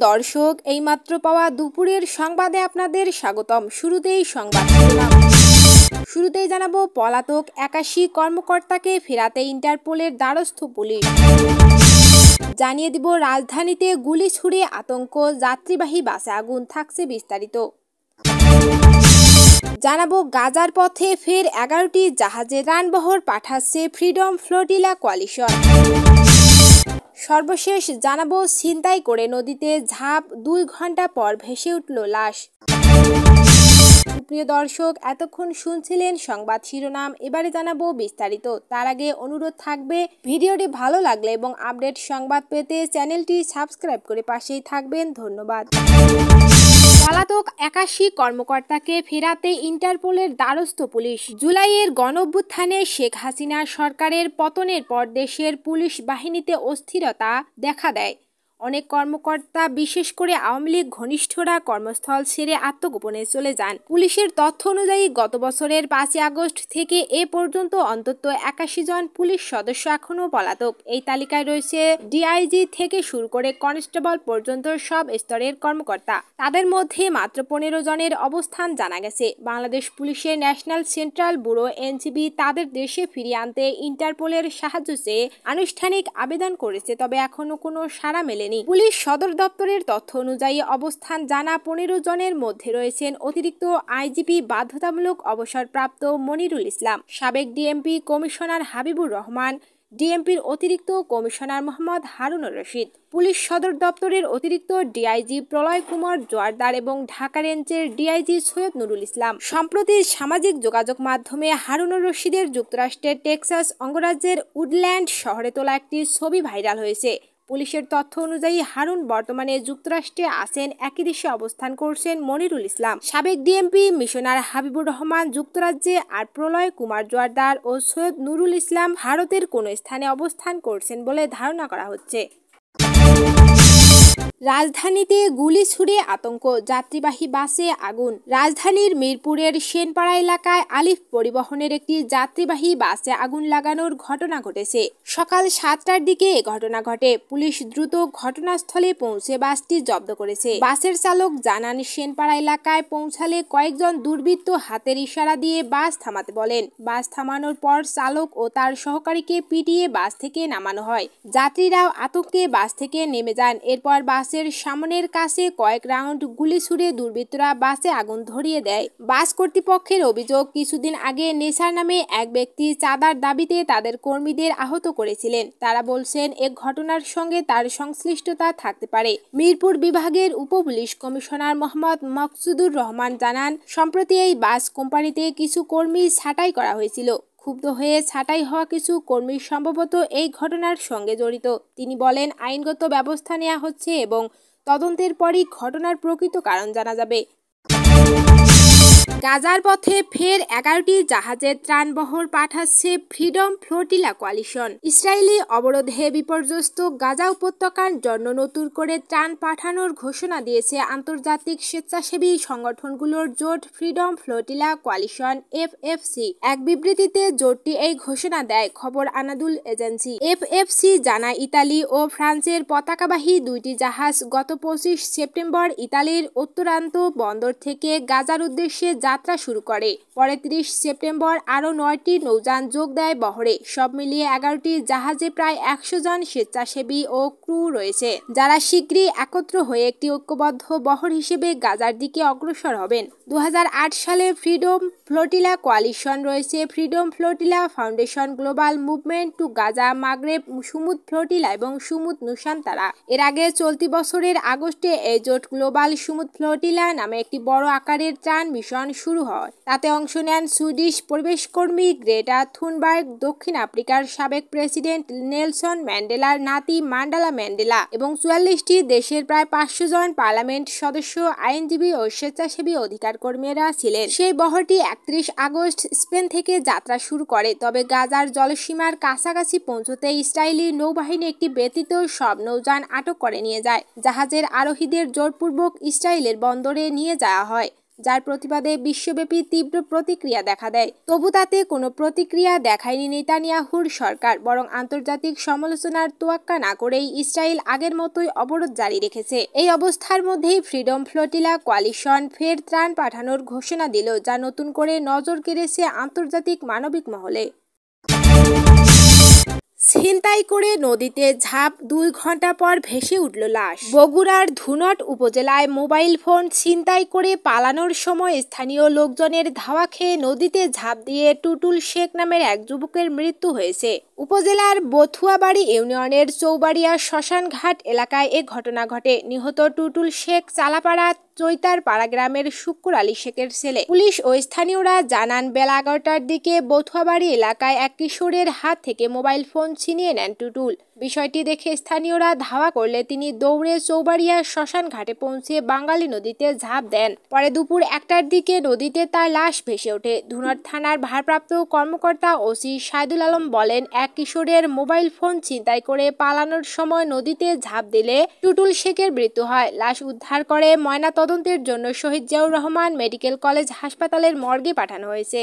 দর্শক, এইমাত্র পাওয়া দুপুরের সংবাদে আপনাদের স্বাগতম। শুরুতেই সংবাদ শুরুতেই জানাবো, পলাতক ৮১ কর্মকর্তাকে ফেরাতে ইন্টারপোলের দ্বারস্থ পুলিশ। জানিয়ে দিব, রাজধানীতে গুলি ছুড়ে আতঙ্ক, যাত্রীবাহী বাসে আগুন। থাকছে বিস্তারিত। জানাবো, গাজার পথে ফের ১১টি জাহাজে ত্রাণবহর পাঠাচ্ছে ফ্রিডম ফ্লোটিলা কোয়ালিশন। সর্বশেষ জানাবো, ছিনতাই করে নদীতে ঝাঁপ, ২ ঘন্টা পর ভেসে উঠল লাশ। প্রিয় দর্শক, এতক্ষণ শুনছিলেন সংবাদ শিরোনাম, এবারে জানাবো বিস্তারিত। তার আগে অনুরোধ থাকবে, ভিডিওটি ভালো লাগলে এবং আপডেট সংবাদ পেতে চ্যানেলটি সাবস্ক্রাইব করে পাশেই থাকবেন। ধন্যবাদ। পলাতক ৮১ কর্মকর্তাকে ফেরাতে ইন্টারপোলের দ্বারস্থ পুলিশ। জুলাইয়ের গণঅভ্যুত্থানে শেখ হাসিনা সরকারের পতনের পর দেশের পুলিশ বাহিনীতে অস্থিরতা দেখা দেয়। অনেক কর্মকর্তা, বিশেষ করে আওয়ামী লীগ ঘনিষ্ঠরা কর্মস্থল ছেড়ে আত্মগোপনে চলে যান। পুলিশের তথ্য অনুযায়ী গত বছরের ৫ই আগস্ট থেকে এ পর্যন্ত অন্তত ৮১ জন পুলিশ সদস্য এখনও পলাতক। এই তালিকায় রয়েছে ডিআইজি থেকে শুরু করে কনস্টেবল পর্যন্ত সব স্তরের কর্মকর্তা। তাদের মধ্যে মাত্র ১৫ জনের অবস্থান জানা গেছে। বাংলাদেশ পুলিশের ন্যাশনাল সেন্ট্রাল ব্যুরো এনসিবি তাদের দেশে ফিরিয়ে আনতে ইন্টারপোলের সাহায্য চেয়ে আনুষ্ঠানিক আবেদন করেছে, তবে এখনো কোনো সাড়া মেলেনি। পুলিশ সদর দপ্তরের তথ্য অনুযায়ী অবস্থান জানা ১৫ জনের মধ্যে রয়েছেন অতিরিক্ত আইজিপি বাধ্যতামূলক অবসরপ্রাপ্ত মনিরুল ইসলাম, সাবেক ডিএমপি কমিশনার হাবিবুর রহমান, ডিএমপির অতিরিক্ত কমিশনার মোহাম্মদ হারুনুর রশিদ, পুলিশ সদর দপ্তরের অতিরিক্ত ডিআইজি প্রলয় কুমার জোয়ারদার এবং ঢাকা রেঞ্জের ডিআইজি সৈয়দ নুরুল ইসলাম। সম্প্রতি সামাজিক যোগাযোগ মাধ্যমে হারুনুর রশিদের যুক্তরাষ্ট্রের টেক্সাস অঙ্গরাজ্যের উডল্যান্ড শহরে তোলা একটি ছবি ভাইরাল হয়েছে। পুলিশের তথ্য অনুযায়ী হারুন বর্তমানে যুক্তরাষ্ট্রে আছেন, একই দেশে অবস্থান করছেন মনিরুল ইসলাম। সাবেক ডিএমপি মিশনার হাবিবুর রহমান যুক্তরাজ্যে, আর প্রলয় কুমার জোয়ারদার ও সৈয়দ নুরুল ইসলাম ভারতের কোনো স্থানে অবস্থান করছেন বলে ধারণা করা হচ্ছে। রাজধানীতে গুলি ছুড়ে আতঙ্ক, যাত্রীবাহী বাসে আগুন। রাজধানীর মিরপুরের সেনপাড়া এলাকায় আলিফ পরিবহনের একটি যাত্রীবাহী বাসে আগুন লাগানোর ঘটনা ঘটেছে। সকাল ৭টার দিকে এ ঘটনা ঘটে। পুলিশ দ্রুত ঘটনাস্থলে পৌঁছে বাসটি জব্দ করেছে। বাসের চালক জানান, সেনপাড়া এলাকায় পৌঁছালে কয়েকজন দুর্বৃত্ত হাতের ইশারা দিয়ে বাস থামাতে বলেন। বাস থামানোর পর চালক ও তার সহকারীকে পিটিয়ে বাস থেকে নামানো হয়। যাত্রীরাও আতঙ্কে বাস থেকে নেমে যান। এরপর বাসের সামনের কাছে কয়েক রাউন্ড গুলি ছুড়ে দুর্বৃত্তরা বাসে আগুন ধরিয়ে দেয়। বাস কর্তৃপক্ষের অভিযোগ, কিছুদিন আগে নেসার নামে এক ব্যক্তি চাঁদার দাবিতে তাদের কর্মীদের আহত করেছিলেন। তারা বলছেন, এ ঘটনার সঙ্গে তার সংশ্লিষ্টতা থাকতে পারে। মিরপুর বিভাগের উপপুলিশ কমিশনার মোহাম্মদ মকসুদুর রহমান জানান, সম্প্রতি এই বাস কোম্পানিতে কিছু কর্মী ছাঁটাই করা হয়েছিল। ক্ষুব্ধ হয়ে ছাঁটাই হওয়া কিছু কর্মী সম্ভবত এই ঘটনার সঙ্গে জড়িত। তিনি বলেন, আইনগত ব্যবস্থা নেওয়া হচ্ছে এবং তদন্তের পরই ঘটনার প্রকৃত কারণ জানা যাবে। গাজার পথে ফের ১১টি জাহাজে ত্রাণবহর পাঠাচ্ছে ফ্রিডম ফ্লোটিলা কোয়ালিশন। ইসরায়েলি অবরোধে বিপর্যস্ত গাজা উপত্যকার জন্য নতুন করে ত্রাণ পাঠানোর ঘোষণা দিয়েছে আন্তর্জাতিক স্বেচ্ছাসেবী সংগঠনগুলোর জোট ফ্রিডম ফ্লোটিলা কোয়ালিশন এফএফসি। এক বিবৃতিতে জোটটি এই ঘোষণা দেয়। খবর আনাদুল এজেন্সি। এফএফসি জানায়, ইতালি ও ফ্রান্সের পতাকাবাহী ২টি জাহাজ গত ২৫ সেপ্টেম্বর ইতালির উত্তরান্ত বন্দর থেকে গাজার উদ্দেশ্যে যাত্রা শুরু করে। পরে ৩০ সেপ্টেম্বর আরও ৯টি নৌযান যোগ দেয় বহরে। সব মিলিয়ে ১১টি জাহাজে প্রায় ১০০ জন স্বেচ্ছাসেবী ও ক্রু রয়েছে, যারা শীঘ্রই একত্র হয়ে একটি ঐক্যবদ্ধ বহর হিসেবে গাজার দিকে অগ্রসর হবেন। ২০০৮ সালে ফ্রিডম ফ্লোটিলা কোয়ালিশন রয়েছে freedom flotilla foundation, global movement two Gaza, মাগরেব, Sumud flotilla এবং সুমুদ নুসান্তারা। এর আগে চলতি বছরের আগস্টে এই জোট গ্লোবাল সুমুদ ফ্লোটিলা নামে একটি বড় আকারের ত্রাণ মিশন শুরু হয়। তাতে অংশ নেন সুইডিশ পরিবেশকর্মী গ্রেটা থুনবার্গ, দক্ষিণ আফ্রিকার সাবেক প্রেসিডেন্ট নেলসন ম্যান্ডেলার নাতি মান্ডালা ম্যান্ডেলা এবং ৪৪টি দেশের প্রায় ৫০০ জন পার্লামেন্ট সদস্য, আইনজীবী ও স্বেচ্ছাসেবী অধিকার কর্মীরা ছিলেন। সেই বহরটি ৩১ আগস্ট স্পেন থেকে যাত্রা শুরু করে। তবে গাজার জলসীমার কাছাকাছি পৌঁছতে ইসরায়েলি নৌবাহিনী একটি ব্যতীত সব নৌযান আটক করে নিয়ে যায়। জাহাজের আরোহীদের জোরপূর্বক ইসরায়েলের বন্দরে নিয়ে যাওয়া হয়। যার প্রতিবাদে বিশ্বব্যাপী তীব্র প্রতিক্রিয়া দেখা দেয়। তবু তাতে কোনো প্রতিক্রিয়া দেখায়নি নেতানিয়াহুর সরকার, বরং আন্তর্জাতিক সমালোচনার তোয়াক্কা না করেই ইসরায়েল আগের মতোই অবরোধ জারি রেখেছে। এই অবস্থার মধ্যেই ফ্রিডম ফ্লোটিলা কোয়ালিশন ফের ত্রাণ পাঠানোর ঘোষণা দিল, যা নতুন করে নজর কেড়েছে আন্তর্জাতিক মানবিক মহলে। ছিনতাই করে নদীতে ঝাঁপ, 2 ঘন্টা পর ভেসে উঠল লাশ। বগুড়ার ধুনট উপজেলায় মোবাইল ফোন ছিনতাই করে পালানোর সময় স্থানীয় লোকজনের ধাওয়া খেয়ে নদীতে ঝাঁপ দিয়ে টুটুল শেখ নামের এক যুবকের মৃত্যু হয়েছে। উপজেলার বথুয়াবাড়ি ইউনিয়নের চৌবাড়িয়া শ্মশানঘাট এলাকায় এ ঘটনা ঘটে। নিহত টুটুল শেখ চালাপাড়া চৈতারপাড়া গ্রামের শুক্কুর আলী শেখের ছেলে। পুলিশ ও স্থানীয়রা জানান, বেলা 11টার দিকে বথুয়াবাড়ি এলাকায় এক কিশোরের হাত থেকে মোবাইল ফোন ছিনিয়ে নেন টুটুল। বিষয়টি দেখে স্থানীয়রা ধাওয়া করলে তিনি দৌড়ে চৌবাড়িয়া শ্মশান ঘাটে পৌঁছে বাঙালি নদীতে ঝাঁপ দেন। পরে দুপুর 1টার দিকে নদীতে তার লাশ ভেসে ওঠে। ধুনট থানার ভারপ্রাপ্ত কর্মকর্তা ওসি সাইদুল আলম বলেন, এক কিশোরের মোবাইল ফোন ছিনতাই করে পালানোর সময় নদীতে ঝাঁপ দিলে টুটুল শেখের মৃত্যু হয়। লাশ উদ্ধার করে ময়নাতদন্তের জন্য শহীদ জিয়াউর রহমান মেডিকেল কলেজ হাসপাতালের মর্গে পাঠানো হয়েছে।